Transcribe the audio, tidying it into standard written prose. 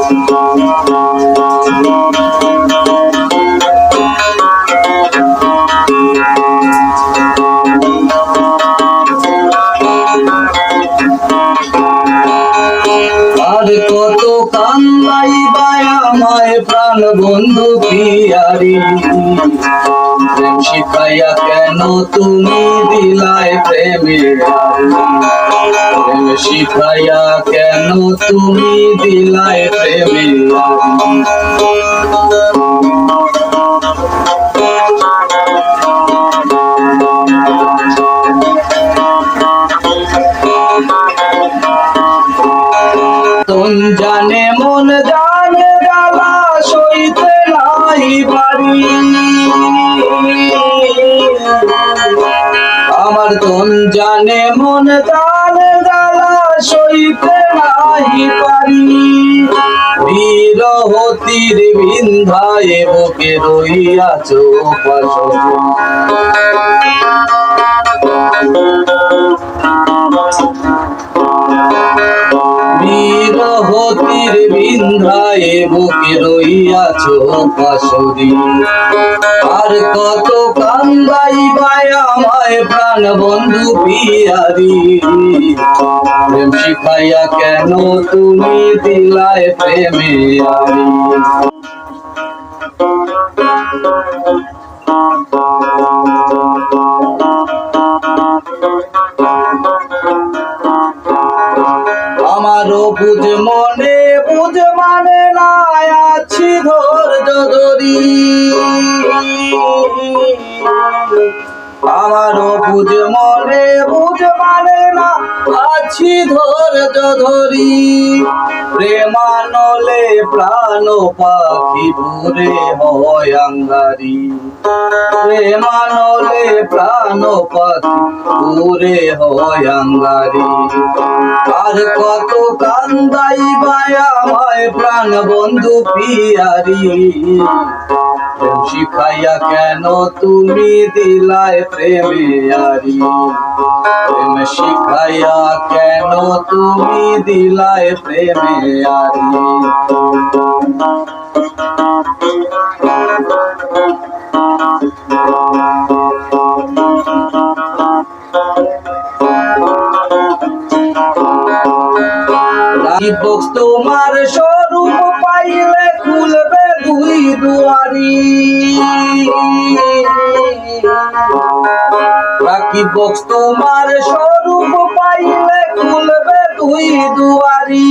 আর কত কান্দাইবাই আমায় প্রাণ বন্ধু পিয়ারি, প্রেম শিখাইয়া কেন তুমি দিলাই প্রেমের প্রেম শিখাইয়া কেন তুমি দিলাই প্রেমের তোন জানে মন জানে জ্বালা সইতে নাই পারি, আমার তোন জানে মন জানে জ্বালা সইতে নাই পারি। বিরহতির বিন্ধায় বুকে রইয়াছ পাশে, বিরহতির বিন্ধায় বুকে রইয়াছ পাশরি। আর কত কান্দাইবাই আমায় প্রাণ বন্ধু পিয়ারি, প্রেম শিখাইয়া কেন তুমি দিলাই প্রেমে আরি। আমারও বুঝ মনে বুঝ মানে না আছি ধৈর্য ধরি, আমারও বুঝ মনে বুঝ মানে না আছি ধৈর্য ধরি। প্রেমানলে প্রাণ পাখি ভরে হয় আঙ্গারি, প্রেমানলে প্রাণ পাখি ভরে হয় আঙ্গারি। আর কত কান্দাইবাই আমায় প্রাণ বন্ধু পিয়ারি, প্রেম শিখাইয়া কেন তুমি দিলাই প্রেমে আরি, প্রেম শিখাইয়া কেন তুমি দিলাই প্রেমে আরি। বক্স তোমার স্বরূপ পাইলে খুলবে দুই দুয়ারি, রাখি বক্স তোমার স্বরূপ পাইলে খুলবে দুই দুয়ারি।